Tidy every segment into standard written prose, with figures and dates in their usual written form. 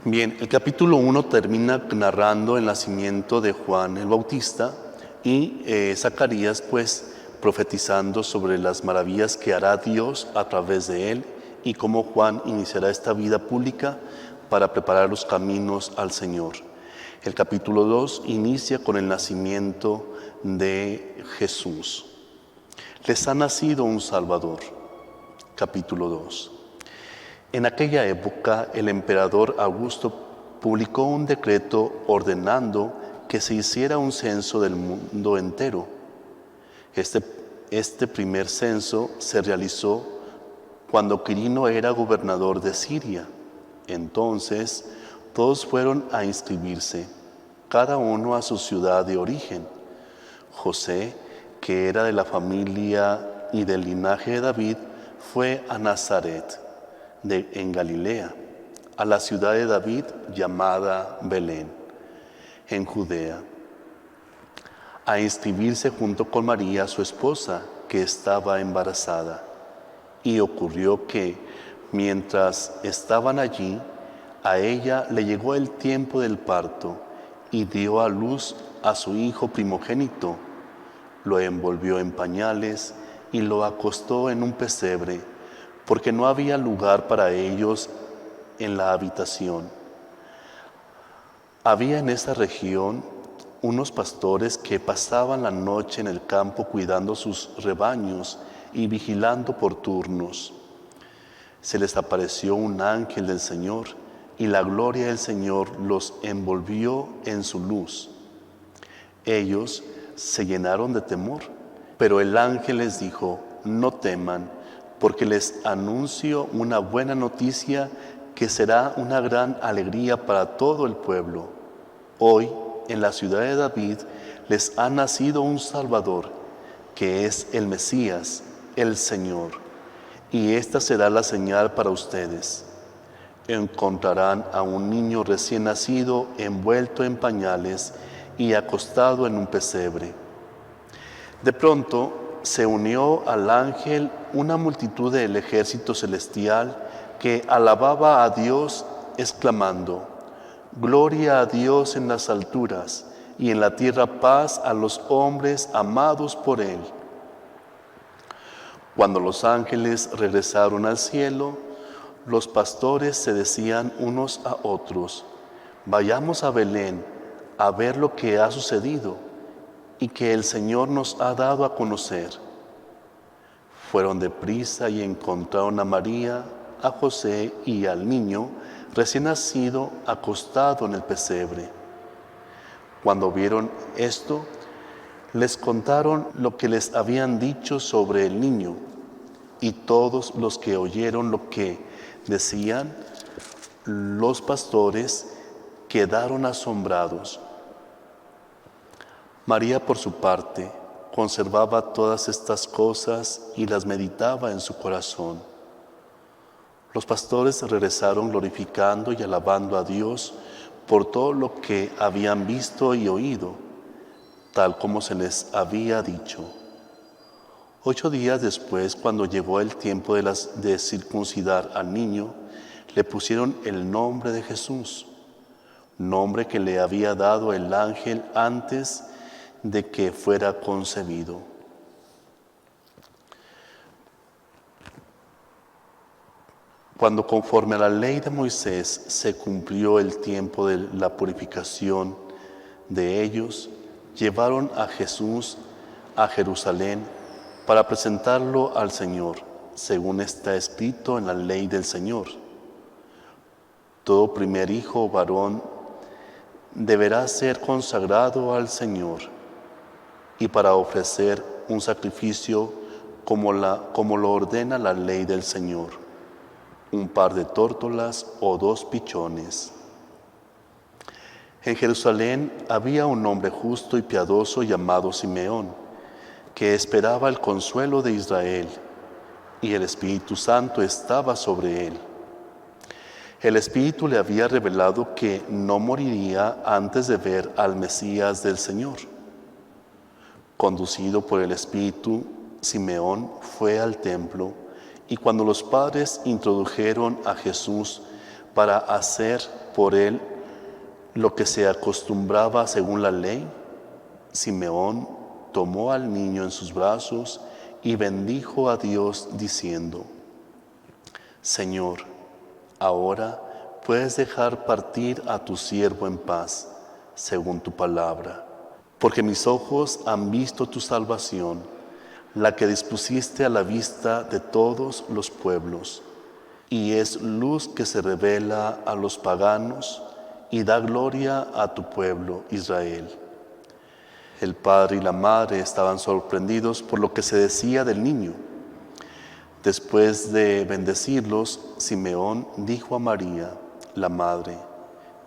Bien, el capítulo 1 termina narrando el nacimiento de Juan el Bautista y Zacarías pues profetizando sobre las maravillas que hará Dios a través de él y cómo Juan iniciará esta vida pública para preparar los caminos al Señor. El capítulo 2 inicia con el nacimiento de Jesús. Les ha nacido un Salvador. Capítulo 2. En aquella época el emperador Augusto publicó un decreto ordenando que se hiciera un censo del mundo entero. Este primer censo se realizó cuando Quirino era gobernador de Siria. Entonces todos fueron a inscribirse, cada uno a su ciudad de origen. José, que era de la familia y del linaje de David, fue a Nazaret, en Galilea, a la ciudad de David llamada Belén, en Judea, a inscribirse junto con María, su esposa, que estaba embarazada. Y ocurrió que, mientras estaban allí, a ella le llegó el tiempo del parto y dio a luz a su hijo primogénito. Lo envolvió en pañales y lo acostó en un pesebre, porque no había lugar para ellos en la habitación. Había en esa región unos pastores que pasaban la noche en el campo cuidando sus rebaños y vigilando por turnos. Se les apareció un ángel del Señor y la gloria del Señor los envolvió en su luz. Ellos se llenaron de temor, pero el ángel les dijo: no teman, porque les anuncio una buena noticia que será una gran alegría para todo el pueblo. Hoy, en la ciudad de David, les ha nacido un Salvador, que es el Mesías, el Señor. Y esta será la señal para ustedes: encontrarán a un niño recién nacido envuelto en pañales y acostado en un pesebre. De pronto se unió al ángel una multitud del ejército celestial que alababa a Dios, exclamando: gloria a Dios en las alturas y en la tierra paz a los hombres amados por Él. Cuando los ángeles regresaron al cielo, los pastores se decían unos a otros: vayamos a Belén a ver lo que ha sucedido y que el Señor nos ha dado a conocer. Fueron deprisa y encontraron a María, a José y al niño recién nacido acostado en el pesebre. Cuando vieron esto, les contaron lo que les habían dicho sobre el niño, y todos los que oyeron lo que decían los pastores quedaron asombrados. María, por su parte, conservaba todas estas cosas y las meditaba en su corazón. Los pastores regresaron glorificando y alabando a Dios por todo lo que habían visto y oído, tal como se les había dicho. 8 días después, cuando llegó el tiempo de circuncidar al niño, le pusieron el nombre de Jesús, nombre que le había dado el ángel antes de que fuera concebido. Cuando, conforme a la ley de Moisés, se cumplió el tiempo de la purificación de ellos, llevaron a Jesús a Jerusalén para presentarlo al Señor, según está escrito en la ley del Señor. Todo primer hijo varón deberá ser consagrado al Señor, y para ofrecer un sacrificio como lo ordena la ley del Señor: un par de tórtolas o 2 pichones. En Jerusalén había un hombre justo y piadoso llamado Simeón, que esperaba el consuelo de Israel, y el Espíritu Santo estaba sobre él. El Espíritu le había revelado que no moriría antes de ver al Mesías del Señor. Conducido por el Espíritu, Simeón fue al templo, y cuando los padres introdujeron a Jesús para hacer por él lo que se acostumbraba según la ley, Simeón tomó al niño en sus brazos y bendijo a Dios diciendo: Señor, ahora puedes dejar partir a tu siervo en paz, según tu palabra, porque mis ojos han visto tu salvación, la que dispusiste a la vista de todos los pueblos, y es luz que se revela a los paganos y da gloria a tu pueblo Israel. El padre y la madre estaban sorprendidos por lo que se decía del niño. Después de bendecirlos, Simeón dijo a María, la madre: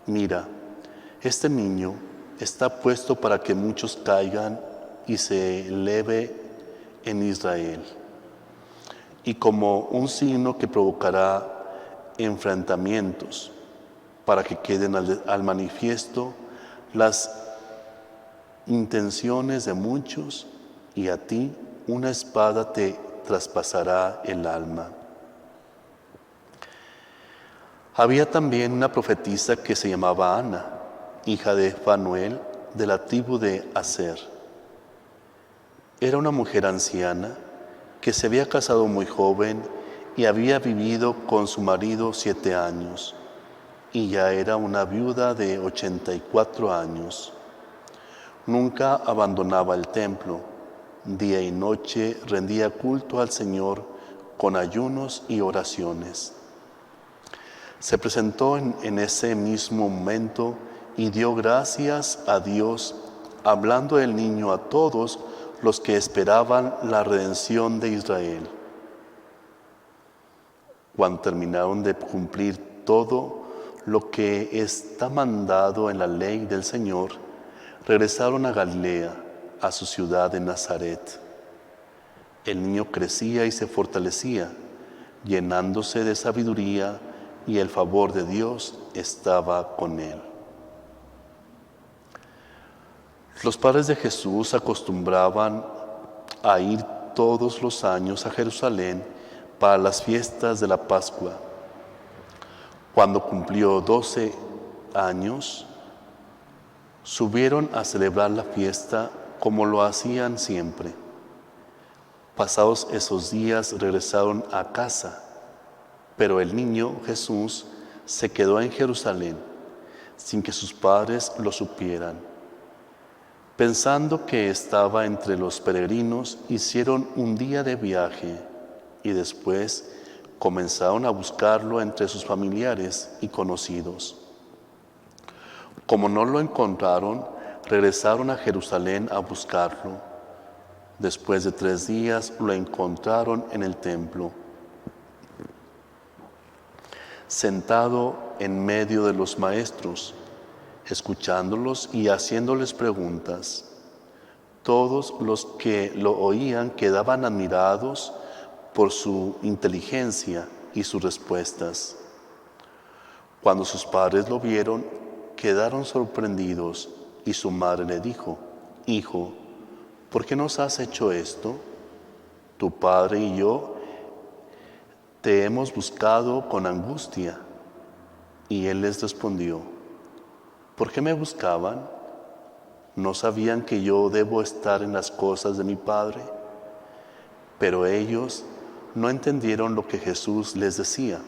Mira, este niño está puesto para que muchos caigan y se eleve en Israel, y como un signo que provocará enfrentamientos, para que queden al manifiesto las intenciones de muchos, y a ti una espada te traspasará el alma. Había también una profetisa que se llamaba Ana, hija de Fanuel, de la tribu de Aser. Era una mujer anciana que se había casado muy joven y había vivido con su marido 7 años, y ya era una viuda de 84 años. Nunca abandonaba el templo. Día y noche rendía culto al Señor con ayunos y oraciones. Se presentó en ese mismo momento y dio gracias a Dios, hablando del niño a todos los que esperaban la redención de Israel. Cuando terminaron de cumplir todo lo que está mandado en la ley del Señor, regresaron a Galilea, a su ciudad de Nazaret. El niño crecía y se fortalecía, llenándose de sabiduría, y el favor de Dios estaba con él. Los padres de Jesús acostumbraban a ir todos los años a Jerusalén para las fiestas de la Pascua. Cuando cumplió 12 años, subieron a celebrar la fiesta como lo hacían siempre. Pasados esos días regresaron a casa, pero el niño Jesús se quedó en Jerusalén sin que sus padres lo supieran. Pensando que estaba entre los peregrinos, hicieron un día de viaje y después comenzaron a buscarlo entre sus familiares y conocidos. Como no lo encontraron, regresaron a Jerusalén a buscarlo. Después de 3 días lo encontraron en el templo, sentado en medio de los maestros, escuchándolos y haciéndoles preguntas. Todos los que lo oían quedaban admirados por su inteligencia y sus respuestas. Cuando sus padres lo vieron, quedaron sorprendidos, y su madre le dijo: Hijo, ¿por qué nos has hecho esto? Tu padre y yo te hemos buscado con angustia. Y él les respondió: ¿por qué me buscaban? ¿No sabían que yo debo estar en las cosas de mi Padre? Pero ellos no entendieron lo que Jesús les decía.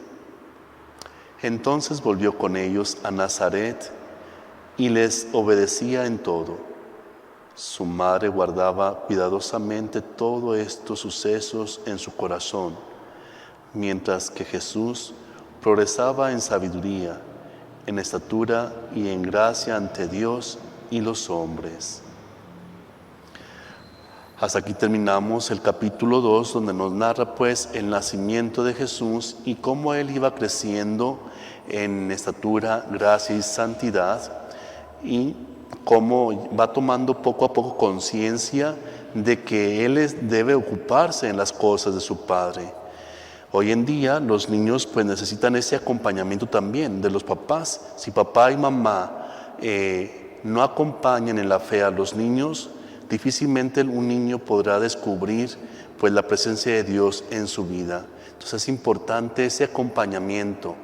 Entonces volvió con ellos a Nazaret y les obedecía en todo. Su madre guardaba cuidadosamente todos estos sucesos en su corazón, mientras que Jesús progresaba en sabiduría, en estatura y en gracia ante Dios y los hombres. Hasta aquí terminamos el capítulo 2, donde nos narra pues el nacimiento de Jesús y cómo él iba creciendo en estatura, gracia y santidad, y cómo va tomando poco a poco conciencia de que él debe ocuparse en las cosas de su Padre. Hoy en día los niños pues necesitan ese acompañamiento también de los papás. Si papá y mamá no acompañan en la fe a los niños, difícilmente un niño podrá descubrir pues la presencia de Dios en su vida. Entonces es importante ese acompañamiento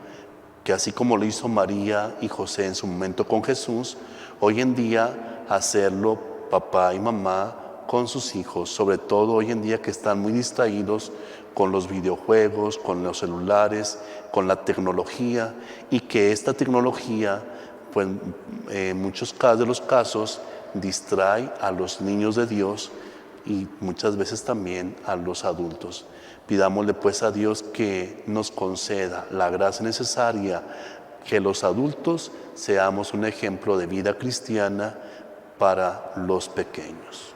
que así como lo hizo María y José en su momento con Jesús, hoy en día hacerlo papá y mamá con sus hijos, sobre todo hoy en día que están muy distraídos con los videojuegos, con los celulares, con la tecnología, y que esta tecnología, pues en muchos de los casos, distrae a los niños de Dios y muchas veces también a los adultos. Pidámosle pues a Dios que nos conceda la gracia necesaria, que los adultos seamos un ejemplo de vida cristiana para los pequeños.